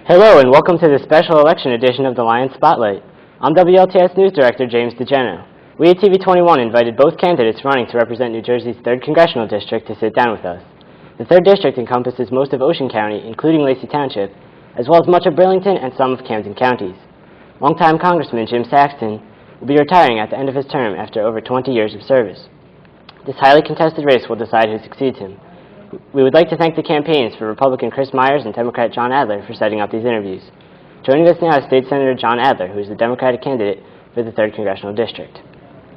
Hello and welcome to the special election edition of the Lions Spotlight. I'm WLTS News Director James DeGeno. We at TV21 invited both candidates running to represent New Jersey's 3rd Congressional District to sit down with us. The 3rd District encompasses most of Ocean County, including Lacey Township, as well as much of Burlington and some of Camden counties. Longtime Congressman Jim Saxton will be retiring at the end of his term after over 20 years of service. This highly contested race will decide who succeeds him. We would like to thank the campaigns for Republican Chris Myers and Democrat John Adler for setting up these interviews. Joining us now is State Senator John Adler, who is the Democratic candidate for the 3rd Congressional District.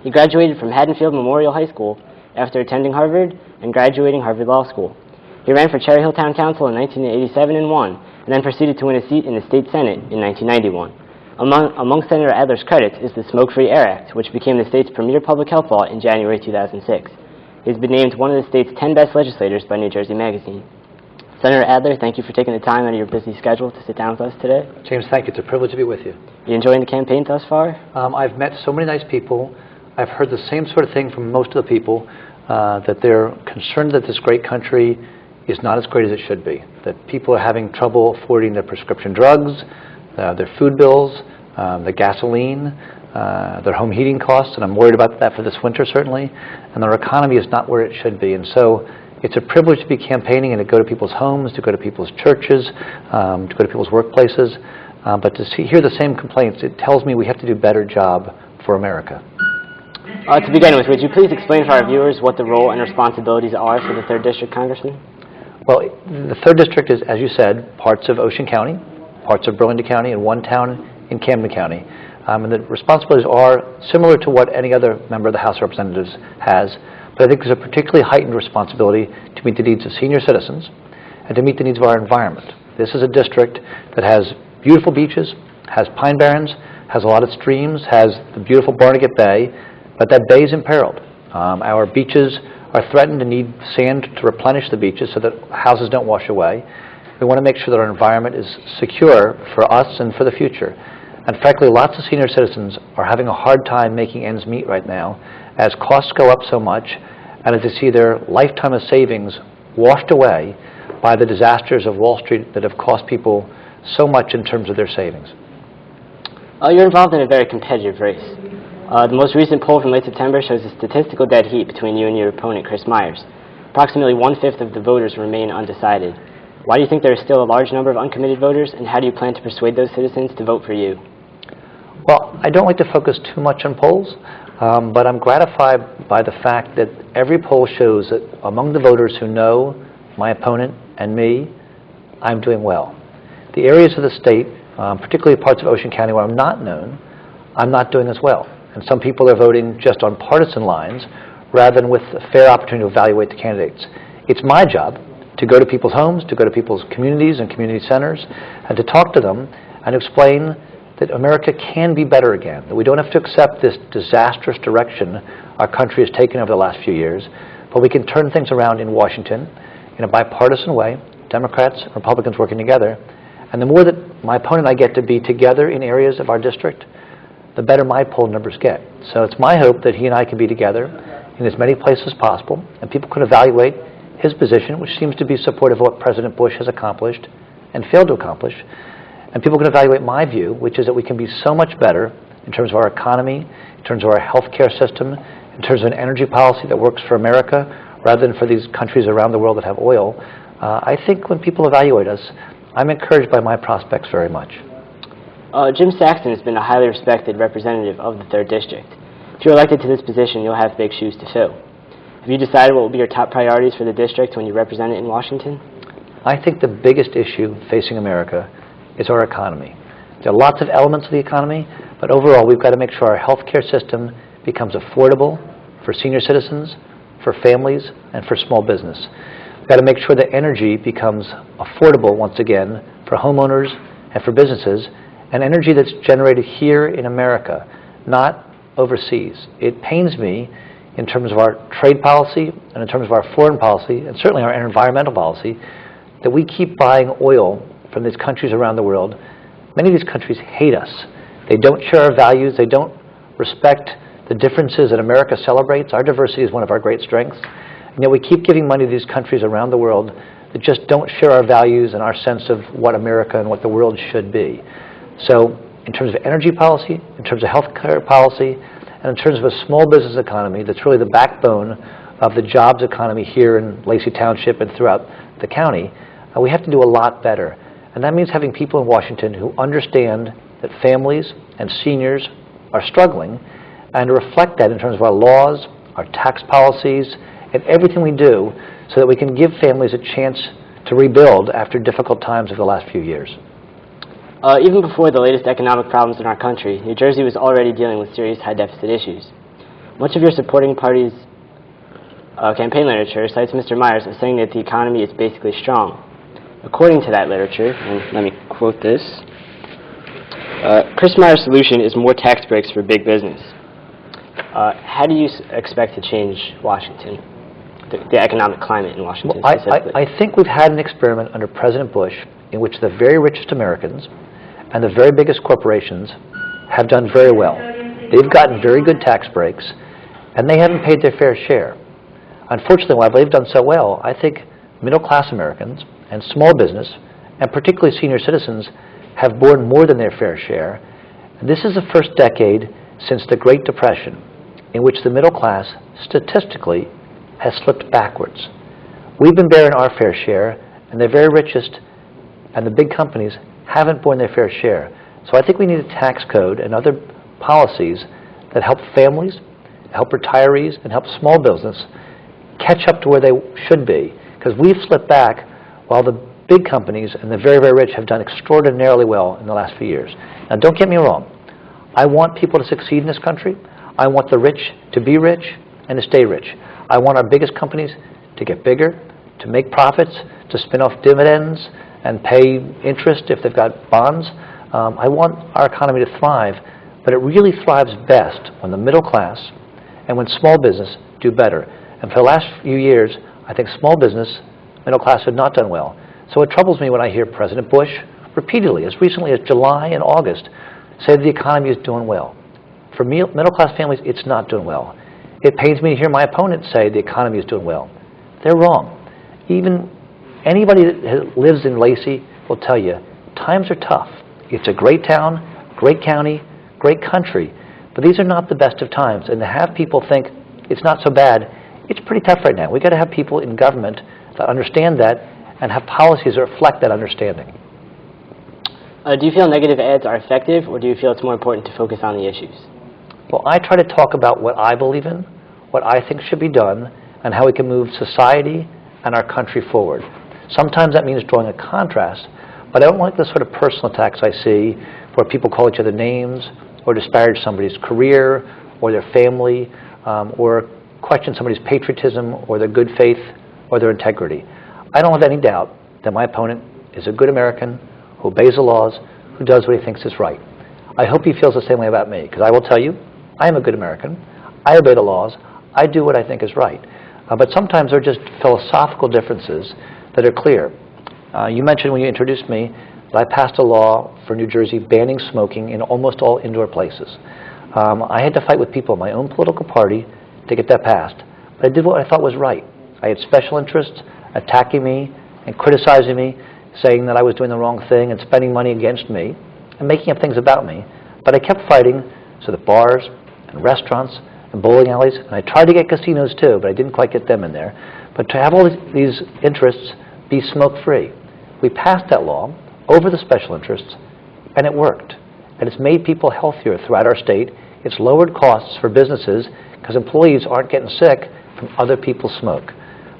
He graduated from Haddonfield Memorial High School after attending Harvard and graduating Harvard Law School. He ran for Cherry Hill Town Council in 1987 and won, and then proceeded to win a seat in the state Senate in 1991. Among Senator Adler's credits is the Smoke-Free Air Act, which became the state's premier public health law in January 2006. He's been named one of the state's 10 best legislators by New Jersey Magazine. Senator Adler, thank you for taking the time out of your busy schedule to sit down with us today. James, thank you. It's a privilege to be with you. You enjoying the campaign thus far? I've met so many nice people. I've heard the same sort of thing from most of the people, that they're concerned that this great country is not as great as it should be, that people are having trouble affording their prescription drugs, their food bills, the gasoline, their home heating costs, and I'm worried about that for this winter certainly, and our economy is not where it should be. And so it's a privilege to be campaigning and to go to people's homes, to go to people's churches, to go to people's workplaces, but to hear the same complaints, it tells me we have to do a better job for America. To begin with, would you please explain for our viewers what the role and responsibilities are for the 3rd District, Congressman? Well, the 3rd District is, as you said, parts of Ocean County, parts of Burlington County, and one town in Camden County. And the responsibilities are similar to what any other member of the House of Representatives has, but I think there's a particularly heightened responsibility to meet the needs of senior citizens and to meet the needs of our environment. This is a district that has beautiful beaches, has pine barrens, has a lot of streams, has the beautiful Barnegat Bay, but that bay is imperiled. Our beaches are threatened and need sand to replenish the beaches so that houses don't wash away. We want to make sure that our environment is secure for us and for the future. And frankly, lots of senior citizens are having a hard time making ends meet right now as costs go up so much and as they see their lifetime of savings washed away by the disasters of Wall Street that have cost people so much in terms of their savings. You're involved in a very competitive race. The most recent poll from late September shows a statistical dead heat between you and your opponent, Chris Myers. Approximately 1/5 of the voters remain undecided. Why do you think there is still a large number of uncommitted voters, and how do you plan to persuade those citizens to vote for you? Well, I don't like to focus too much on polls, but I'm gratified by the fact that every poll shows that among the voters who know my opponent and me, I'm doing well. The areas of the state, particularly parts of Ocean County where I'm not known, I'm not doing as well. And some people are voting just on partisan lines rather than with a fair opportunity to evaluate the candidates. It's my job to go to people's homes, to go to people's communities and community centers, and to talk to them and explain that America can be better again, that we don't have to accept this disastrous direction our country has taken over the last few years, but we can turn things around in Washington in a bipartisan way, Democrats and Republicans working together. And the more that my opponent and I get to be together in areas of our district, the better my poll numbers get. So it's my hope that he and I can be together in as many places as possible, and people can evaluate his position, which seems to be supportive of what President Bush has accomplished and failed to accomplish. And people can evaluate my view, which is that we can be so much better in terms of our economy, in terms of our health care system, in terms of an energy policy that works for America rather than for these countries around the world that have oil. I think when people evaluate us, I'm encouraged by my prospects very much. Jim Saxton has been a highly respected representative of the 3rd District. If you're elected to this position, you'll have big shoes to fill. Have you decided what will be your top priorities for the district when you represent it in Washington? I think the biggest issue facing America is our economy. There are lots of elements of the economy, but overall we've got to make sure our health care system becomes affordable for senior citizens, for families, and for small business. We've got to make sure that energy becomes affordable once again for homeowners and for businesses, and energy that's generated here in America, not overseas. It pains me in terms of our trade policy and in terms of our foreign policy, and certainly our environmental policy, that we keep buying oil from these countries around the world. Many of these countries hate us. They don't share our values. They don't respect the differences that America celebrates. Our diversity is one of our great strengths. And yet we keep giving money to these countries around the world that just don't share our values and our sense of what America and what the world should be. So in terms of energy policy, in terms of healthcare policy, and in terms of a small business economy that's really the backbone of the jobs economy here in Lacey Township and throughout the county, we have to do a lot better. And that means having people in Washington who understand that families and seniors are struggling, and to reflect that in terms of our laws, our tax policies, and everything we do so that we can give families a chance to rebuild after difficult times of the last few years. Even before the latest economic problems in our country, New Jersey was already dealing with serious high-deficit issues. Much of your supporting party's campaign literature cites Mr. Myers as saying that the economy is basically strong. According to that literature, and let me quote this, Chris Myers' solution is more tax breaks for big business. How do you expect to change Washington, the economic climate in Washington specifically? I think we've had an experiment under President Bush in which the very richest Americans and the very biggest corporations have done very well. They've gotten very good tax breaks, and they haven't paid their fair share. Unfortunately, while they've done so well, I think middle-class Americans and small business, and particularly senior citizens, have borne more than their fair share. And this is the first decade since the Great Depression in which the middle class, statistically, has slipped backwards. We've been bearing our fair share, and the very richest and the big companies haven't borne their fair share. So I think we need a tax code and other policies that help families, help retirees, and help small business catch up to where they should be. Because we've slipped back while the big companies and the very, very rich have done extraordinarily well in the last few years. Now, don't get me wrong. I want people to succeed in this country. I want the rich to be rich and to stay rich. I want our biggest companies to get bigger, to make profits, to spin off dividends and pay interest if they've got bonds. I want our economy to thrive, but it really thrives best when the middle class and when small business do better. And for the last few years, I think small business, middle class have not done well. So it troubles me when I hear President Bush repeatedly, as recently as July and August, say the economy is doing well. For middle-class families, it's not doing well. It pains me to hear my opponents say the economy is doing well. They're wrong. Even anybody that lives in Lacey will tell you, times are tough. It's a great town, great county, great country, but these are not the best of times. And to have people think it's not so bad, it's pretty tough right now. We've got to have people in government that understand that and have policies that reflect that understanding. Do you feel negative ads are effective, or do you feel it's more important to focus on the issues? Well, I try to talk about what I believe in, what I think should be done, and how we can move society and our country forward. Sometimes that means drawing a contrast, but I don't like the sort of personal attacks I see where people call each other names or disparage somebody's career or their family or question somebody's patriotism or their good faith or their integrity. I don't have any doubt that my opponent is a good American who obeys the laws, who does what he thinks is right. I hope he feels the same way about me, because I will tell you, I am a good American. I obey the laws. I do what I think is right. But sometimes there are just philosophical differences that are clear. You mentioned when you introduced me that I passed a law for New Jersey banning smoking in almost all indoor places. I had to fight with people in my own political party to get that passed. But I did what I thought was right. I had special interests attacking me and criticizing me, saying that I was doing the wrong thing and spending money against me and making up things about me. But I kept fighting so that bars and restaurants and bowling alleys, and I tried to get casinos too, but I didn't quite get them in there. But to have all these interests be smoke-free. We passed that law over the special interests, and it worked. And it's made people healthier throughout our state. It's lowered costs for businesses because employees aren't getting sick from other people's smoke.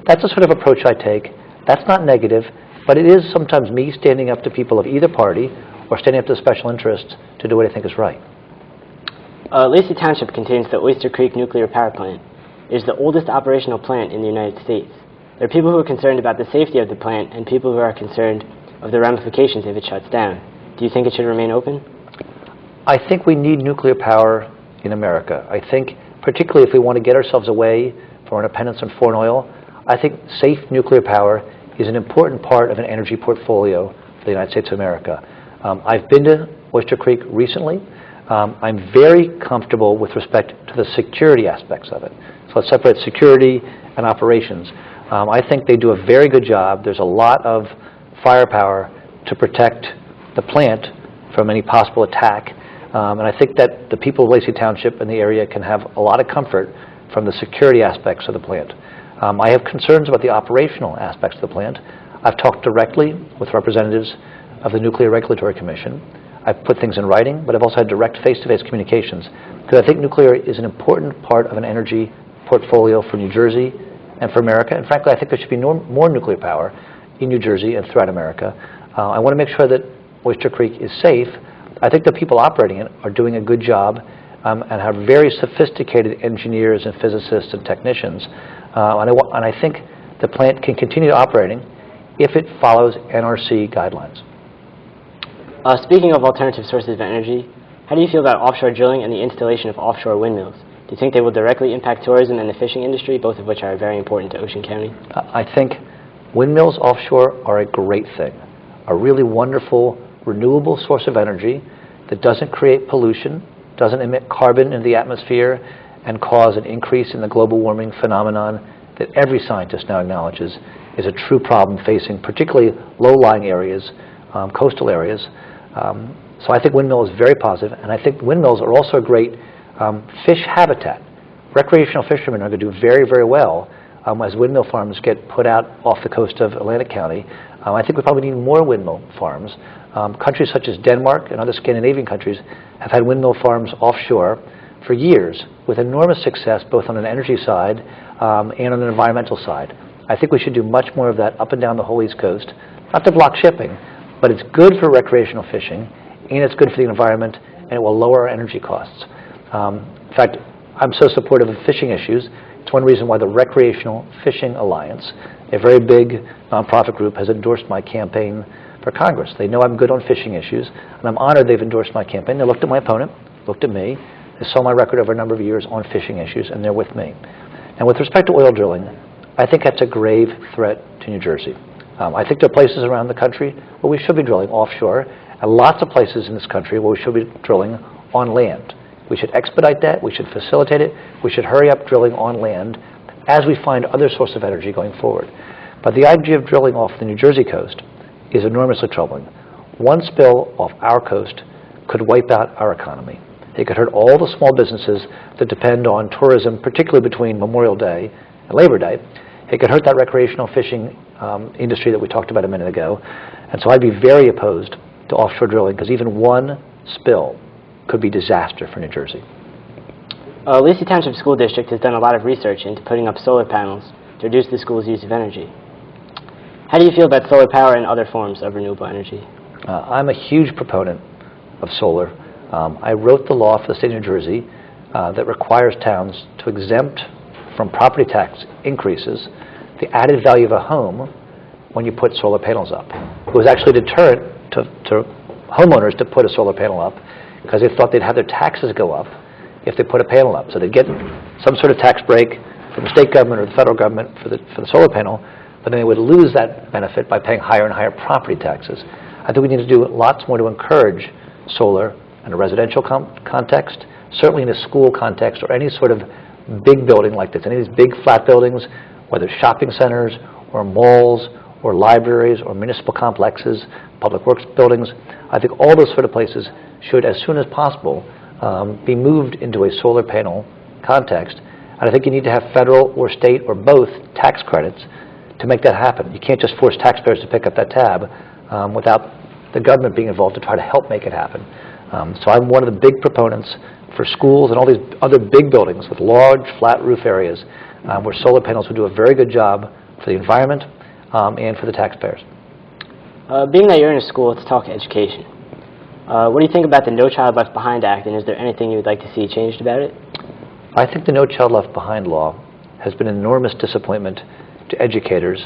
That's the sort of approach I take. That's not negative, but it is sometimes me standing up to people of either party or standing up to special interests to do what I think is right. Lacey Township contains the Oyster Creek nuclear power plant. It is the oldest operational plant in the United States. There are people who are concerned about the safety of the plant and people who are concerned of the ramifications if it shuts down. Do you think it should remain open? I think we need nuclear power in America. I think particularly if we want to get ourselves away from our dependence on foreign oil, I think safe nuclear power is an important part of an energy portfolio for the United States of America. I've been to Oyster Creek recently. I'm very comfortable with respect to the security aspects of it. So let's separate security and operations. I think they do a very good job. There's a lot of firepower to protect the plant from any possible attack. And I think that the people of Lacey Township and the area can have a lot of comfort from the security aspects of the plant. I have concerns about the operational aspects of the plant. I've talked directly with representatives of the Nuclear Regulatory Commission. I've put things in writing, but I've also had direct face-to-face communications, because I think nuclear is an important part of an energy portfolio for New Jersey and for America. And frankly, I think there should be more nuclear power in New Jersey and throughout America. I want to make sure that Oyster Creek is safe. I think the people operating it are doing a good job and have very sophisticated engineers and physicists and technicians. And I think the plant can continue operating if it follows NRC guidelines. Speaking of alternative sources of energy, how do you feel about offshore drilling and the installation of offshore windmills? Do you think they will directly impact tourism and the fishing industry, both of which are very important to Ocean County? I think windmills offshore are a great thing, a really wonderful, renewable source of energy that doesn't create pollution, doesn't emit carbon into the atmosphere, and cause an increase in the global warming phenomenon that every scientist now acknowledges is a true problem facing particularly low-lying areas, coastal areas. So I think windmill is very positive, and I think windmills are also a great fish habitat. Recreational fishermen are going to do very, very well as windmill farms get put out off the coast of Atlantic County. I think we probably need more windmill farms. Countries such as Denmark and other Scandinavian countries have had windmill farms offshore for years with enormous success both on an energy side and on an environmental side. I think we should do much more of that up and down the whole East Coast, not to block shipping, but it's good for recreational fishing and it's good for the environment, and it will lower our energy costs. In fact, I'm so supportive of fishing issues. It's one reason why the Recreational Fishing Alliance, a very big nonprofit group, has endorsed my campaign for Congress. They know I'm good on fishing issues, and I'm honored they've endorsed my campaign. They looked at my opponent, looked at me, they saw my record over a number of years on fishing issues, and they're with me. And with respect to oil drilling, I think that's a grave threat to New Jersey. I think there are places around the country where we should be drilling offshore, and lots of places in this country where we should be drilling on land. We should expedite that. We should facilitate it. We should hurry up drilling on land as we find other sources of energy going forward. But the idea of drilling off the New Jersey coast is enormously troubling. One spill off our coast could wipe out our economy. It could hurt all the small businesses that depend on tourism, particularly between Memorial Day and Labor Day. It could hurt that recreational fishing industry that we talked about a minute ago. And so I'd be very opposed to offshore drilling, because even one spill could be disaster for New Jersey. Lacey Township School District has done a lot of research into putting up solar panels to reduce the school's use of energy. How do you feel about solar power and other forms of renewable energy? I'm a huge proponent of solar. I wrote the law for the state of New Jersey that requires towns to exempt from property tax increases the added value of a home when you put solar panels up. It was actually a deterrent to homeowners to put a solar panel up, because they thought they'd have their taxes go up if they put a panel up. So they'd get some sort of tax break from the state government or the federal government for the solar panel, but then they would lose that benefit by paying higher and higher property taxes. I think we need to do lots more to encourage solar in a residential context, certainly in a school context, or any sort of big building like this. Any of these big flat buildings, whether shopping centers or malls or libraries or municipal complexes, public works buildings, I think all those sort of places should, as soon as possible, be moved into a solar panel context. And I think you need to have federal or state or both tax credits to make that happen. You can't just force taxpayers to pick up that tab without the government being involved to try to help make it happen. So I'm one of the big proponents for schools and all these other big buildings with large flat roof areas where solar panels would do a very good job for the environment and for the taxpayers. Being that you're in a school, let's talk education. What do you think about the No Child Left Behind Act, and is there anything you would like to see changed about it? I think the No Child Left Behind law has been an enormous disappointment to educators.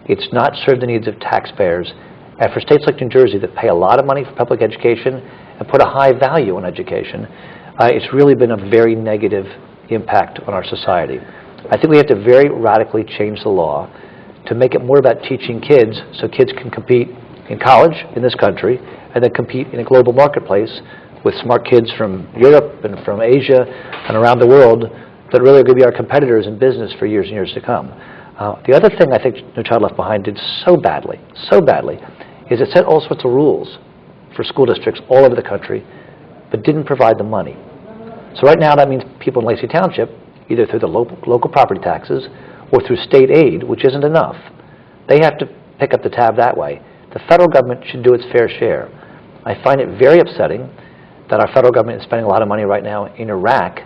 It's not served the needs of taxpayers. And for states like New Jersey that pay a lot of money for public education and put a high value on education, it's really been a very negative impact on our society. I think we have to very radically change the law to make it more about teaching kids so kids can compete in college in this country and then compete in a global marketplace with smart kids from Europe and from Asia and around the world that really are going to be our competitors in business for years and years to come. The other thing I think No Child Left Behind did so badly, is it set all sorts of rules for school districts all over the country, but didn't provide the money. So right now that means people in Lacey Township, either through the local property taxes or through state aid, which isn't enough, they have to pick up the tab that way. The federal government should do its fair share. I find it very upsetting that our federal government is spending a lot of money right now in Iraq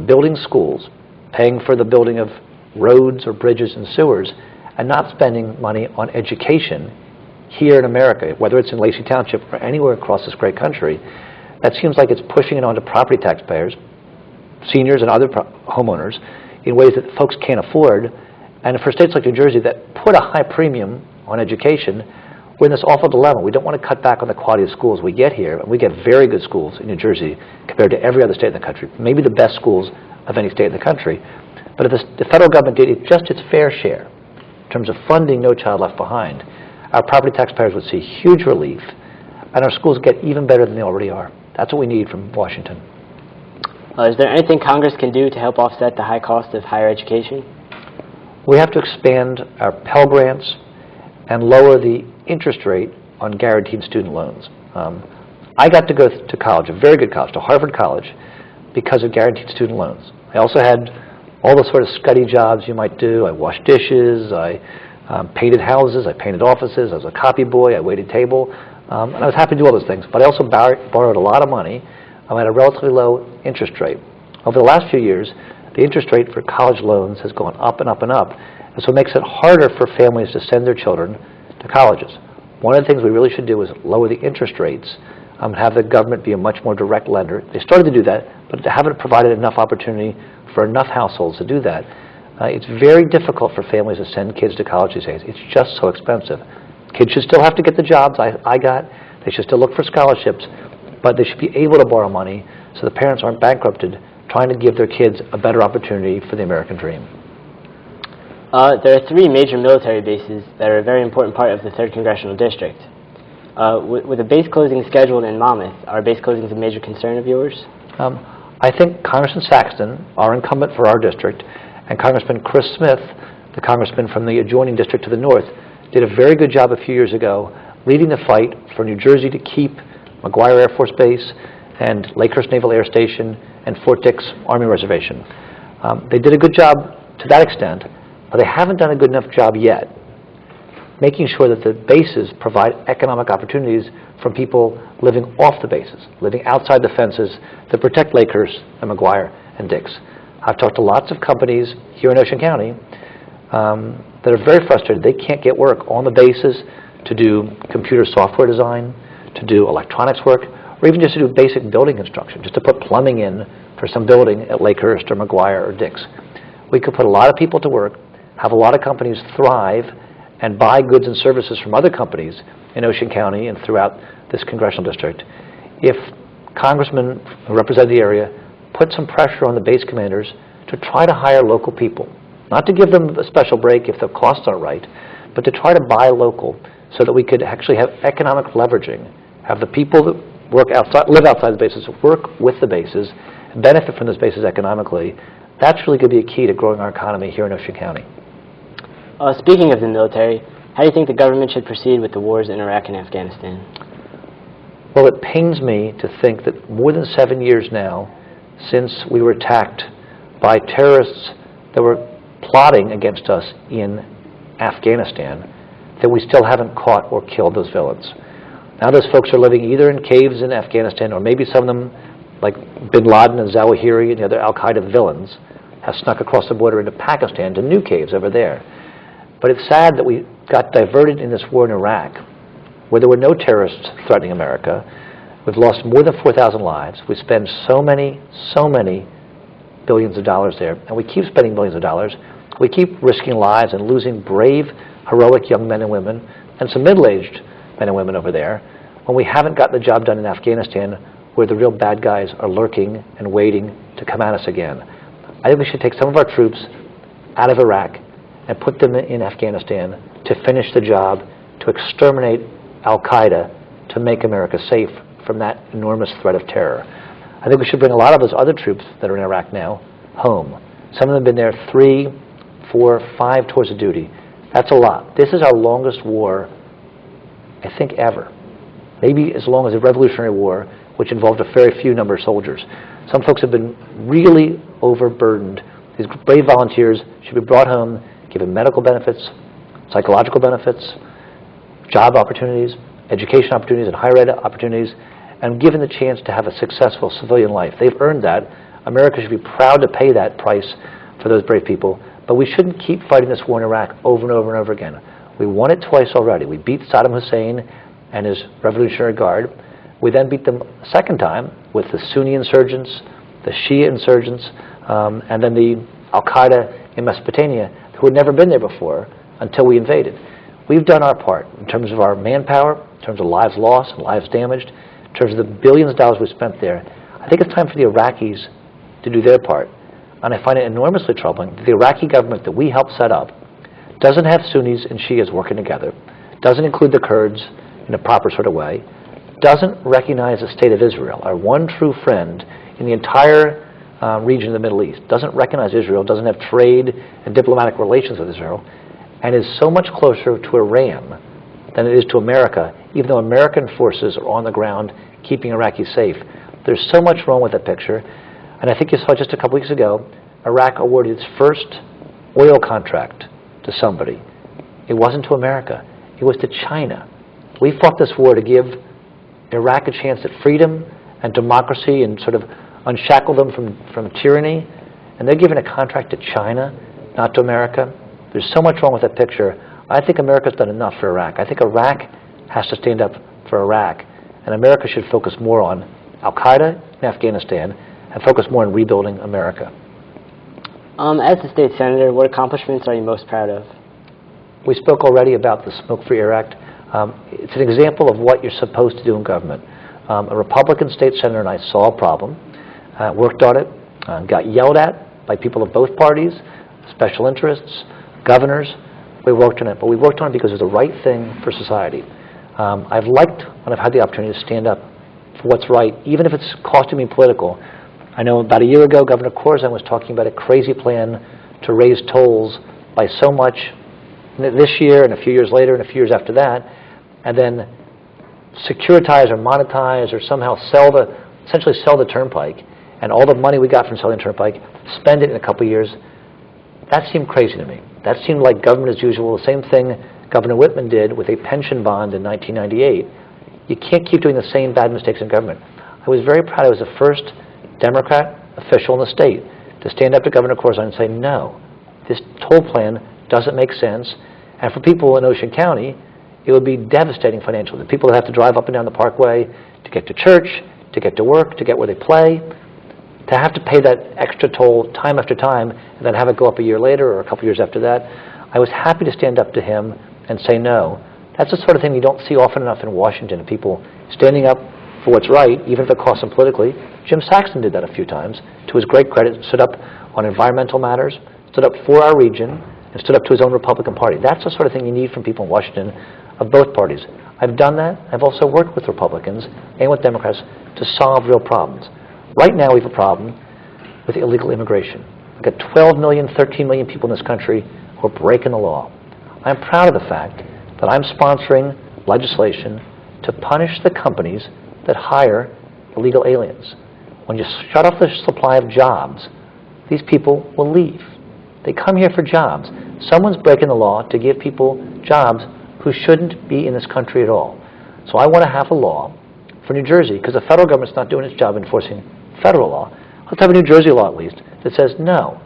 building schools, paying for the building of roads or bridges and sewers, and not spending money on education here in America, whether it's in Lacey Township or anywhere across this great country. That seems like it's pushing it onto property taxpayers, seniors and other homeowners, in ways that folks can't afford. And for states like New Jersey that put a high premium on education, we're in this awful dilemma. We don't want to cut back on the quality of schools we get here, and we get very good schools in New Jersey compared to every other state in the country, maybe the best schools of any state in the country. But if the federal government did just its fair share in terms of funding No Child Left Behind, our property taxpayers would see huge relief, and our schools get even better than they already are. That's what we need from Washington. Is there anything Congress can do to help offset the high cost of higher education? We have to expand our Pell Grants and lower the interest rate on guaranteed student loans. I got to go to college, a very good college, to Harvard College, because of guaranteed student loans. I also had all the sort of scuddy jobs you might do. I washed dishes, I painted houses, I painted offices, I was a copy boy, I waited table, and I was happy to do all those things. But I also borrowed a lot of money at a relatively low interest rate. Over the last few years, the interest rate for college loans has gone up and up and up, and so it makes it harder for families to send their children to colleges. One of the things we really should do is lower the interest rates, have the government be a much more direct lender. They started to do that, but they haven't provided enough opportunity for enough households to do that. It's very difficult for families to send kids to college these days. It's just so expensive. Kids should still have to get the jobs I got. They should still look for scholarships, but they should be able to borrow money so the parents aren't bankrupted trying to give their kids a better opportunity for the American dream. There are 3 major military bases that are a very important part of the 3rd Congressional District. With a base closing scheduled in Monmouth, are base closings a major concern of yours? I think Congressman Saxton, our incumbent for our district, and Congressman Chris Smith, the congressman from the adjoining district to the north, did a very good job a few years ago leading the fight for New Jersey to keep McGuire Air Force Base and Lakehurst Naval Air Station and Fort Dix Army Reservation. They did a good job to that extent, but they haven't done a good enough job yet making sure that the bases provide economic opportunities for people living off the bases, living outside the fences that protect Lakehurst and McGuire and Dix. I've talked to lots of companies here in Ocean County that are very frustrated. They can't get work on the bases to do computer software design, to do electronics work, or even just to do basic building construction, just to put plumbing in for some building at Lakehurst or McGuire or Dix. We could put a lot of people to work, have a lot of companies thrive, and buy goods and services from other companies in Ocean County and throughout this congressional district. If congressmen who represent the area put some pressure on the base commanders to try to hire local people, not to give them a special break if the costs aren't right, but to try to buy local so that we could actually have economic leveraging, have the people that work outside, live outside the bases, work with the bases, and benefit from those bases economically. That's really going to be a key to growing our economy here in Ocean County. Speaking of the military, how do you think the government should proceed with the wars in Iraq and Afghanistan? Well, it pains me to think that more than 7 years now since we were attacked by terrorists that were plotting against us in Afghanistan, that we still haven't caught or killed those villains. Now those folks are living either in caves in Afghanistan, or maybe some of them, like bin Laden and Zawahiri and the other al-Qaeda villains, have snuck across the border into Pakistan to new caves over there. But it's sad that we got diverted in this war in Iraq, where there were no terrorists threatening America. We've lost more than 4,000 lives. We spend so many billions of dollars there, and we keep spending billions of dollars. We keep risking lives and losing brave, heroic young men and women, and some middle-aged men and women over there, when we haven't gotten the job done in Afghanistan, where the real bad guys are lurking and waiting to come at us again. I think we should take some of our troops out of Iraq and put them in Afghanistan to finish the job, to exterminate al-Qaeda, to make America safe from that enormous threat of terror. I think we should bring a lot of those other troops that are in Iraq now home. Some of them have been there 3, 4, 5 tours of duty. That's a lot. This is our longest war, I think, ever. Maybe as long as the Revolutionary War, which involved a very few number of soldiers. Some folks have been really overburdened. These brave volunteers should be brought home, given medical benefits, psychological benefits, job opportunities, education opportunities, and higher ed opportunities, and given the chance to have a successful civilian life. They've earned that. America should be proud to pay that price for those brave people, but we shouldn't keep fighting this war in Iraq over and over and over again. We won it twice already. We beat Saddam Hussein and his Revolutionary Guard. We then beat them a second time with the Sunni insurgents, the Shia insurgents, and then the Al-Qaeda in Mesopotamia, who had never been there before until we invaded. We've done our part in terms of our manpower, in terms of lives lost and lives damaged, in terms of the billions of dollars we spent there. I think it's time for the Iraqis to do their part. And I find it enormously troubling that the Iraqi government that we helped set up doesn't have Sunnis and Shias working together, doesn't include the Kurds in a proper sort of way, doesn't recognize the state of Israel, our one true friend in the entire region of the Middle East, doesn't recognize Israel, doesn't have trade and diplomatic relations with Israel, and is so much closer to Iran than it is to America, even though American forces are on the ground keeping Iraqis safe. There's so much wrong with that picture. And I think you saw just a couple weeks ago, Iraq awarded its first oil contract to somebody. It wasn't to America. It was to China. We fought this war to give Iraq a chance at freedom and democracy and sort of unshackle them from tyranny. And they're giving a contract to China, not to America. There's so much wrong with that picture. I think America's done enough for Iraq. I think Iraq has to stand up for Iraq. And America should focus more on Al-Qaeda in Afghanistan and focus more on rebuilding America. As the state senator, what accomplishments are you most proud of? We spoke already about the Smoke-Free Air Act. It's an example of what you're supposed to do in government. A Republican state senator and I saw a problem, worked on it, got yelled at by people of both parties, special interests, governors. We worked on it, but we worked on it because it was the right thing for society. I've liked when I've had the opportunity to stand up for what's right, even if it's costing me political. I know about a year ago, Governor Corzine was talking about a crazy plan to raise tolls by so much this year and a few years later and a few years after that, and then securitize or monetize or somehow essentially sell the turnpike, and all the money we got from selling the turnpike, spend it in a couple of years. That seemed crazy to me. That seemed like government as usual, the same thing Governor Whitman did with a pension bond in 1998. You can't keep doing the same bad mistakes in government. I was very proud I was the first Democrat official in the state to stand up to Governor Corzine and say, no, this toll plan doesn't make sense. And for people in Ocean County, it would be devastating financially. The people that have to drive up and down the parkway to get to church, to get to work, to get where they play, to have to pay that extra toll time after time and then have it go up a year later or a couple years after that. I was happy to stand up to him and say no. That's the sort of thing you don't see often enough in Washington, of people standing up for what's right, even if it costs them politically. Jim Saxton did that a few times. To his great credit, stood up on environmental matters, stood up for our region, and stood up to his own Republican Party. That's the sort of thing you need from people in Washington of both parties. I've done that. I've also worked with Republicans and with Democrats to solve real problems. Right now we have a problem with illegal immigration. We've got 12 million, 13 million people in this country who are breaking the law. I'm proud of the fact that I'm sponsoring legislation to punish the companies that hire illegal aliens. When you shut off the supply of jobs, these people will leave. They come here for jobs. Someone's breaking the law to give people jobs who shouldn't be in this country at all. So I want to have a law for New Jersey, because the federal government's not doing its job enforcing federal law. Let's have a New Jersey law at least that says, no,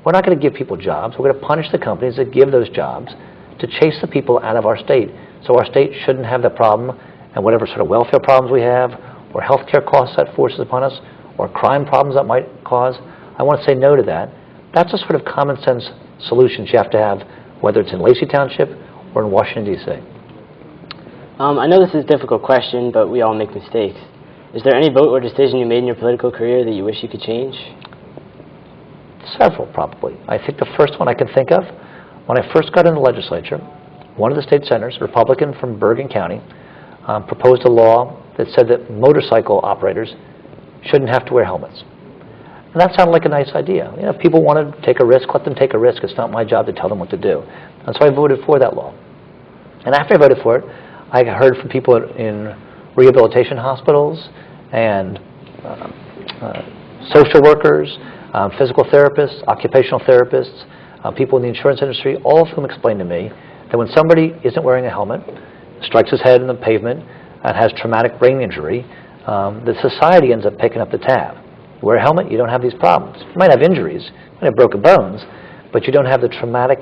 we're not going to give people jobs. We're going to punish the companies that give those jobs to chase the people out of our state. So our state shouldn't have the problem, and whatever sort of welfare problems we have, or health care costs that forces upon us, or crime problems that might cause, I want to say no to that. That's a sort of common sense solutions you have to have, whether it's in Lacey Township or in Washington, D.C. I know this is a difficult question, but we all make mistakes. Is there any vote or decision you made in your political career that you wish you could change? Several, probably. I think the first one I can think of, when I first got in the legislature, one of the state senators, a Republican from Bergen County, proposed a law that said that motorcycle operators shouldn't have to wear helmets. And that sounded like a nice idea. You know, if people want to take a risk, let them take a risk. It's not my job to tell them what to do. And so I voted for that law. And after I voted for it, I heard from people in rehabilitation hospitals and social workers, physical therapists, occupational therapists, people in the insurance industry, all of whom explained to me that when somebody isn't wearing a helmet, strikes his head in the pavement, and has traumatic brain injury, the society ends up picking up the tab. You wear a helmet, you don't have these problems. You might have injuries, you might have broken bones, but you don't have the traumatic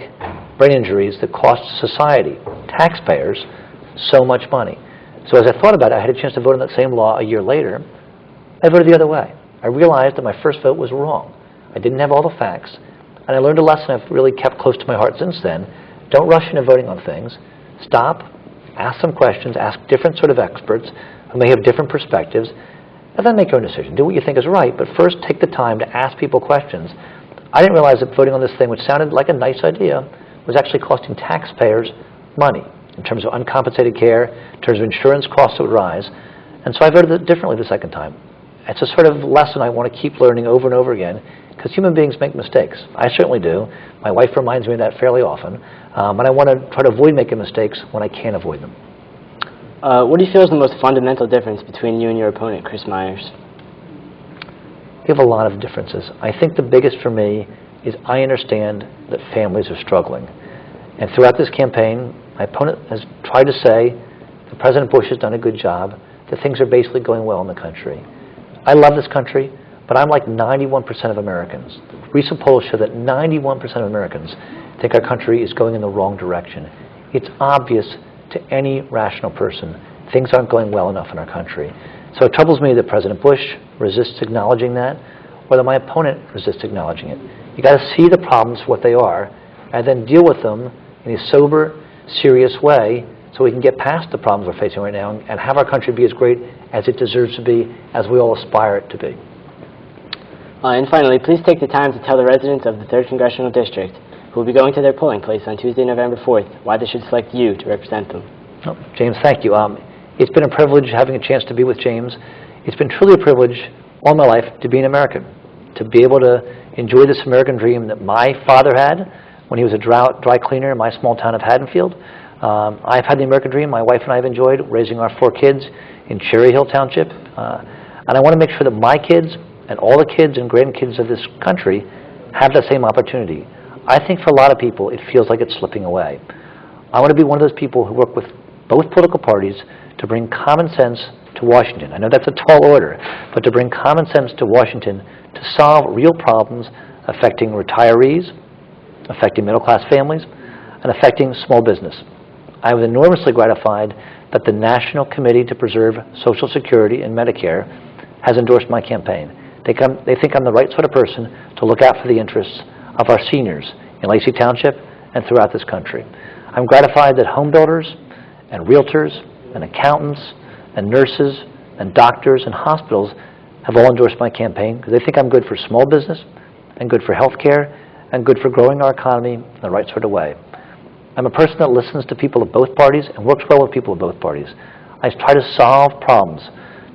brain injuries that cost society, taxpayers, so much money. So as I thought about it, I had a chance to vote on that same law a year later. I voted the other way. I realized that my first vote was wrong. I didn't have all the facts, and I learned a lesson I've really kept close to my heart since then. Don't rush into voting on things. Stop, ask some questions, ask different sort of experts who may have different perspectives, and then make your own decision. Do what you think is right, but first take the time to ask people questions. I didn't realize that voting on this thing, which sounded like a nice idea, was actually costing taxpayers money in terms of uncompensated care, in terms of insurance costs that would rise. And so I voted differently the second time. It's a sort of lesson I want to keep learning over and over again, because human beings make mistakes. I certainly do. My wife reminds me of that fairly often. And I want to try to avoid making mistakes when I can avoid them. What do you feel is the most fundamental difference between you and your opponent, Chris Myers? We have a lot of differences. I think the biggest for me is I understand that families are struggling. And throughout this campaign, my opponent has tried to say that President Bush has done a good job, that things are basically going well in the country. I love this country, but I'm like 91% of Americans. Recent polls show that 91% of Americans think our country is going in the wrong direction. It's obvious to any rational person things aren't going well enough in our country. So it troubles me that President Bush resists acknowledging that, or that my opponent resists acknowledging it. You've got to see the problems for what they are, and then deal with them in a sober, serious way so we can get past the problems we're facing right now and have our country be as great as it deserves to be, as we all aspire it to be. And finally, please take the time to tell the residents of the 3rd Congressional District who will be going to their polling place on Tuesday, November 4th, why they should select you to represent them. Oh, James, thank you. It's been a privilege having a chance to be with James. It's been truly a privilege all my life to be an American, to be able to enjoy this American dream that my father had when he was a dry cleaner in my small town of Haddonfield. I've had the American dream. My wife and I have enjoyed raising our 4 kids in Cherry Hill Township. And I want to make sure that my kids and all the kids and grandkids of this country have that same opportunity. I think for a lot of people, it feels like it's slipping away. I want to be one of those people who work with both political parties to bring common sense to Washington. I know that's a tall order, but to bring common sense to Washington to solve real problems affecting retirees, affecting middle-class families, and affecting small business. I was enormously gratified that the National Committee to Preserve Social Security and Medicare has endorsed my campaign. They think I'm the right sort of person to look out for the interests of our seniors in Lacey Township and throughout this country. I'm gratified that home builders and realtors and accountants and nurses and doctors and hospitals have all endorsed my campaign because they think I'm good for small business and good for health care and good for growing our economy in the right sort of way. I'm a person that listens to people of both parties and works well with people of both parties. I try to solve problems,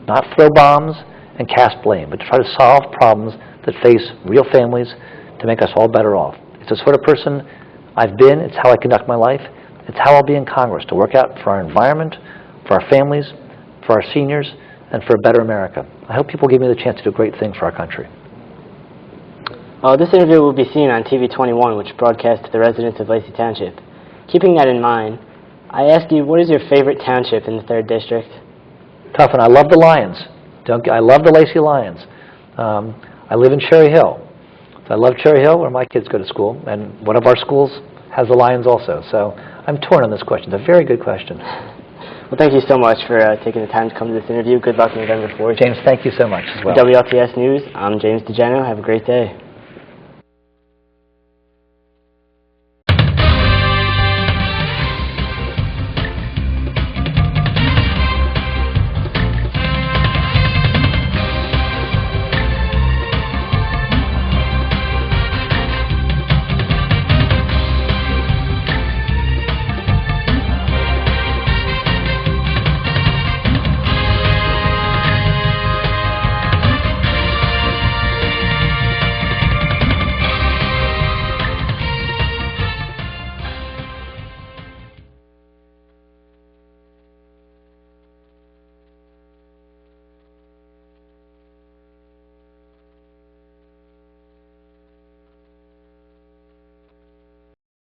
not throw bombs and cast blame, but to try to solve problems that face real families to make us all better off. It's the sort of person I've been. It's how I conduct my life. It's how I'll be in Congress, to work out for our environment, for our families, for our seniors, and for a better America. I hope people give me the chance to do great things for our country. This interview will be seen on TV 21, which broadcasts to the residents of Lacey Township. Keeping that in mind, I ask you, what is your favorite township in the 3rd District? Tough one. I love the Lions. I love the Lacey Lions. I live in Cherry Hill. I love Cherry Hill, where my kids go to school, and one of our schools has the Lions also. So I'm torn on this question. It's a very good question. Well, thank you so much for taking the time to come to this interview. Good luck November 4th. James, thank you so much as well. WLTS News, I'm James DeGeno. Have a great day.